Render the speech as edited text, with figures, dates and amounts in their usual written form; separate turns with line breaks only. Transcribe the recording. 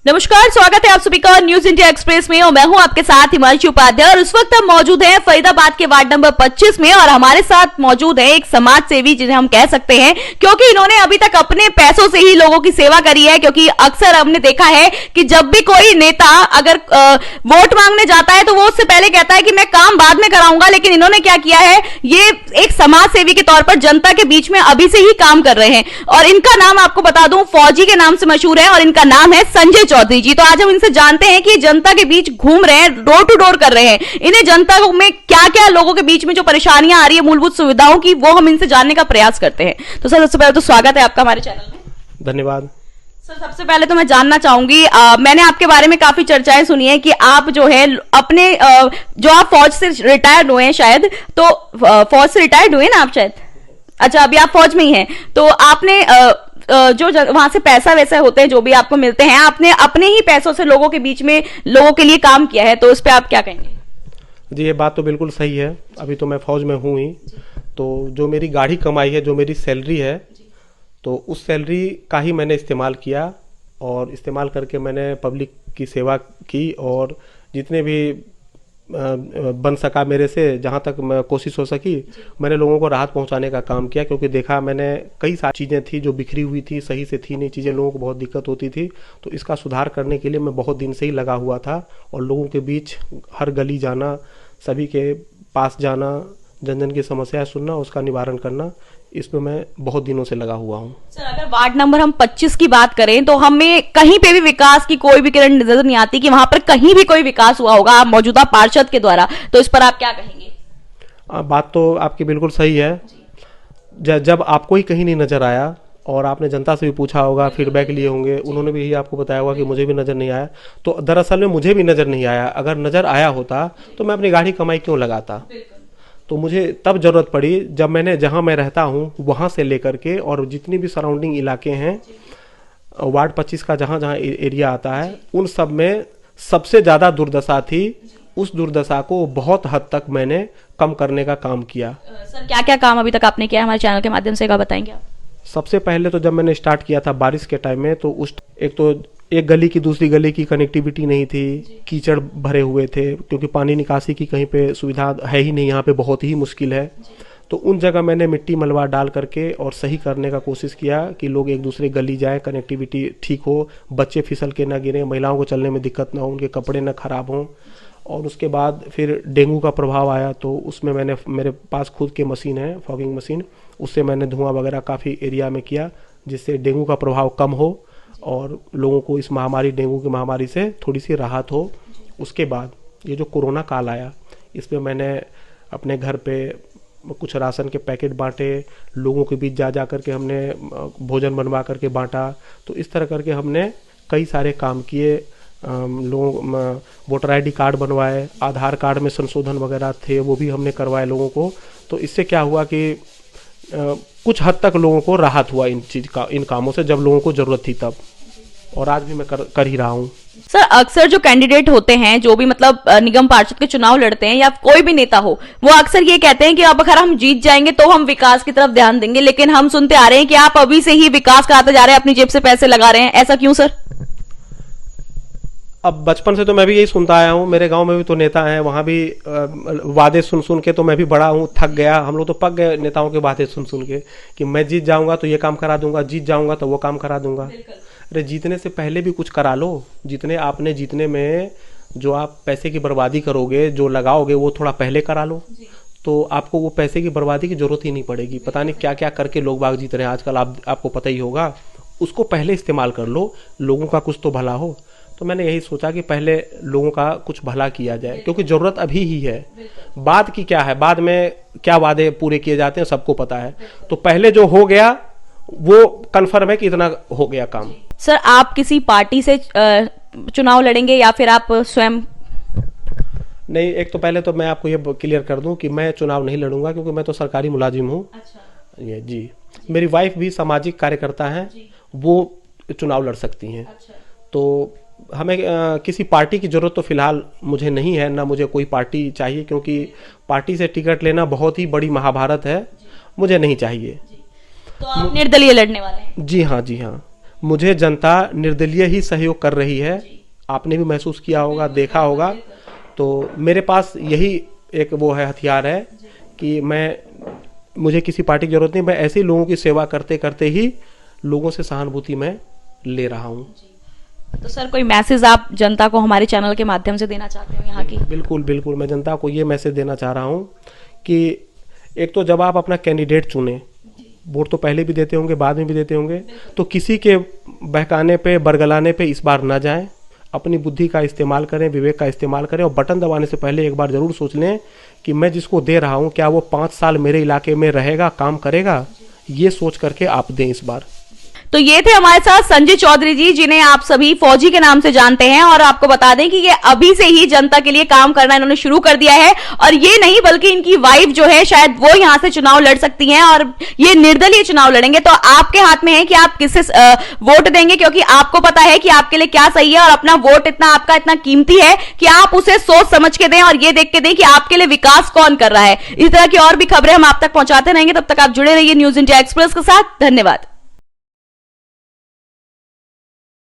नमस्कार, स्वागत है आप सभी का न्यूज इंडिया एक्सप्रेस में और मैं हूं आपके साथ हिमांशु उपाध्याय। और उस वक्त हम मौजूद हैं फरीदाबाद के वार्ड नंबर 25 में और हमारे साथ मौजूद है एक समाज सेवी जिन्हें हम कह सकते हैं, क्योंकि इन्होंने अभी तक अपने पैसों से ही लोगों की सेवा करी है। क्योंकि अक्सर हमने देखा है कि जब भी कोई नेता अगर वोट मांगने जाता है तो वो उससे पहले कहता है कि मैं काम बाद में कराऊंगा, लेकिन इन्होंने क्या किया है, ये एक समाज सेवी के तौर पर जनता के बीच में अभी से ही काम कर रहे हैं। और इनका नाम आपको बता दूं, फौजी के नाम से मशहूर है और इनका नाम है संजय चौधरी जी। तो आज हम इनसे जानते हैं कि जनता के बीच घूम रहे हैं, डोर टू डोर कर रहे हैं, इन्हें जनता में क्या क्या लोगों के बीच में जो परेशानियां आ रही है मूलभूत सुविधाओं की, वो हम इनसे जानने का प्रयास करते हैं। तो सर, सबसे पहले तो स्वागत है आपका हमारे चैनल में।
धन्यवाद
सर। सबसे पहले तो मैं जानना चाहूंगी, मैंने आपके बारे में काफी चर्चाएं सुनी है कि आप जो है अपने जो आप फौज से रिटायर्ड हुए हैं शायद, तो फौज से रिटायर्ड हुए ना आप शायद? अच्छा, अभी आप फौज में ही हैं। तो आपने जो वहां से पैसा वैसा होते हैं जो भी आपको मिलते हैं, आपने अपने ही पैसों से लोगों के बीच में लोगों के लिए काम किया है, तो उस पर आप क्या कहेंगे?
जी, ये बात तो बिल्कुल सही है। अभी तो मैं फौज में हूँ ही, तो जो मेरी गाढ़ी कमाई है, जो मेरी सैलरी है, तो उस सैलरी का ही मैंने इस्तेमाल किया और इस्तेमाल करके मैंने पब्लिक की सेवा की और जितने भी बन सका मेरे से, जहाँ तक मैं कोशिश हो सकी, मैंने लोगों को राहत पहुँचाने का काम किया। क्योंकि देखा मैंने कई सारी चीज़ें थी जो बिखरी हुई थी, सही से थी नहीं चीज़ें, लोगों को बहुत दिक्कत होती थी। तो इसका सुधार करने के लिए मैं बहुत दिन से ही लगा हुआ था और लोगों के बीच हर गली जाना, सभी के पास जाना, जन जन की समस्या सुनना, उसका निवारण करना, इसमें मैं बहुत दिनों से लगा हुआ हूँ।
सर, अगर वार्ड नंबर हम 25 की बात करें तो हमें कहीं पे भी विकास की कोई भी किरण नजर नहीं आती कि वहां पर कहीं भी कोई विकास हुआ होगा आप मौजूदा पार्षद के द्वारा। तो इस पर आप क्या कहेंगे?
बात तो आपकी बिल्कुल सही है। जब आपको ही कहीं नहीं नजर आया और आपने जनता से भी पूछा होगा, फीडबैक लिए होंगे, उन्होंने भी यही आपको बताया होगा कि मुझे भी नजर नहीं आया। तो दरअसल में मुझे भी नजर नहीं आया। अगर नजर आया होता तो मैं अपनी गाड़ी कमाई क्यों लगाता? तो मुझे तब जरूरत पड़ी जब मैंने, जहां मैं रहता हूं वहां से लेकर के और जितनी भी सराउंडिंग इलाके हैं, वार्ड 25 का जहां जहां एरिया आता है, उन सब में सबसे ज़्यादा दुर्दशा थी। उस दुर्दशा को बहुत हद तक मैंने कम करने का काम किया।
सर, क्या क्या काम अभी तक आपने किया हमारे चैनल के माध्यम से, क्या बताएंगे आप?
सबसे पहले तो जब मैंने स्टार्ट किया था बारिश के टाइम में, तो एक गली की दूसरी गली की कनेक्टिविटी नहीं थी, कीचड़ भरे हुए थे, क्योंकि पानी निकासी की कहीं पे सुविधा है ही नहीं, यहाँ पे बहुत ही मुश्किल है। तो उन जगह मैंने मिट्टी मलबा डाल करके और सही करने का कोशिश किया कि लोग एक दूसरे गली जाए, कनेक्टिविटी ठीक हो, बच्चे फिसल के ना गिरें, महिलाओं को चलने में दिक्कत ना हो, उनके कपड़े ना खराब हों। और उसके बाद फिर डेंगू का प्रभाव आया, तो उसमें मेरे पास खुद की मशीन है, फॉगिंग मशीन, उससे मैंने धुआं वगैरह काफ़ी एरिया में किया, जिससे डेंगू का प्रभाव कम हो और लोगों को इस महामारी, डेंगू की महामारी से थोड़ी सी राहत हो। उसके बाद ये जो कोरोना काल आया, इसमें मैंने अपने घर पे कुछ राशन के पैकेट बांटे, लोगों के बीच जा करके हमने भोजन बनवा करके बांटा। तो इस तरह करके हमने कई सारे काम किए। लोगों वोटर आईडी कार्ड बनवाए, आधार कार्ड में संशोधन वगैरह थे, वो भी हमने करवाए लोगों को। तो इससे क्या हुआ कि कुछ हद तक लोगों को राहत हुआ इन कामों से, जब लोगों को जरूरत थी तब। और आज भी मैं कर ही रहा हूँ।
सर, अक्सर जो कैंडिडेट होते हैं, जो भी मतलब निगम पार्षद के चुनाव लड़ते हैं या कोई भी नेता हो, वो अक्सर ये कहते हैं कि अब अगर हम जीत जाएंगे तो हम विकास की तरफ ध्यान देंगे, लेकिन हम सुनते आ रहे हैं कि आप अभी से ही विकास कराते जा रहे हैं, अपनी जेब से पैसे लगा रहे हैं। ऐसा क्यों सर?
अब बचपन से तो मैं भी यही सुनता आया हूँ। मेरे गांव में भी तो नेता हैं, वहाँ भी वादे सुन सुन के तो मैं भी बड़ा हूँ, थक गया। हम लोग तो पक गए नेताओं के वादे सुन सुन के कि मैं जीत जाऊंगा तो ये काम करा दूंगा, जीत जाऊंगा तो वो काम करा दूंगा। अरे जीतने से पहले भी कुछ करा लो। जीतने में जो आप पैसे की बर्बादी करोगे, जो लगाओगे, वो थोड़ा पहले करा लो, तो आपको वो पैसे की बर्बादी की जरूरत ही नहीं पड़ेगी। पता नहीं क्या क्या करके लोग बाग जीत रहे हैं आजकल, आपको पता ही होगा। उसको पहले इस्तेमाल कर लो, लोगों का कुछ तो भला हो। तो मैंने यही सोचा कि पहले लोगों का कुछ भला किया जाए, क्योंकि जरूरत अभी ही है। बाद की क्या है, बाद में क्या वादे पूरे किए जाते हैं सबको पता है। तो पहले जो हो गया वो कन्फर्म है कि इतना हो गया काम।
सर, आप किसी पार्टी से चुनाव लड़ेंगे या फिर आप स्वयं?
नहीं, एक तो पहले तो मैं आपको ये क्लियर कर दूं कि मैं चुनाव नहीं लड़ूंगा, क्योंकि मैं तो सरकारी मुलाजिम हूँ। अच्छा। ये जी, मेरी वाइफ भी सामाजिक कार्यकर्ता हैं, वो चुनाव लड़ सकती हैं। अच्छा। तो हमें किसी पार्टी की जरूरत तो फिलहाल मुझे नहीं है, ना मुझे कोई पार्टी चाहिए, क्योंकि पार्टी से टिकट लेना बहुत ही बड़ी महाभारत है, मुझे नहीं चाहिए।
तो आप निर्दलीय लड़ने वाले हैं?
जी हाँ, जी हाँ। मुझे जनता निर्दलीय ही सहयोग कर रही है। आपने भी महसूस किया होगा, देखा होगा। तो मेरे पास यही एक वो है, हथियार है कि मुझे किसी पार्टी की जरूरत नहीं, मैं ऐसे ही लोगों की सेवा करते करते ही लोगों से सहानुभूति मैं ले रहा हूँ।
तो सर, कोई मैसेज आप जनता को हमारे चैनल के माध्यम से देना चाहते हो यहाँ की?
बिल्कुल बिल्कुल, मैं जनता को ये मैसेज देना चाह रहा हूँ कि एक तो जब आप अपना कैंडिडेट चुने, वोट तो पहले भी देते होंगे, बाद में भी देते होंगे, तो किसी के बहकाने पे, बरगलाने पे इस बार ना जाएं। अपनी बुद्धि का इस्तेमाल करें, विवेक का इस्तेमाल करें, और बटन दबाने से पहले एक बार जरूर सोच लें कि मैं जिसको दे रहा हूं क्या वो 5 साल मेरे इलाके में रहेगा, काम करेगा। ये सोच करके आप दें इस बार।
तो ये थे हमारे साथ संजय चौधरी जी, जिन्हें आप सभी फौजी के नाम से जानते हैं। और आपको बता दें कि ये अभी से ही जनता के लिए काम करना इन्होंने शुरू कर दिया है। और ये नहीं बल्कि इनकी वाइफ जो है, शायद वो यहां से चुनाव लड़ सकती हैं और ये निर्दलीय चुनाव लड़ेंगे। तो आपके हाथ में है कि आप किसे वोट देंगे, क्योंकि आपको पता है कि आपके लिए क्या सही है। और अपना वोट आपका इतना कीमती है कि आप उसे सोच समझ के दें और ये देख के दें कि आपके लिए विकास कौन कर रहा है। इस तरह की और भी खबरें हम आप तक पहुंचाते रहेंगे। तब तक आप जुड़े रहिए न्यूज इंडिया एक्सप्रेस के साथ। धन्यवाद।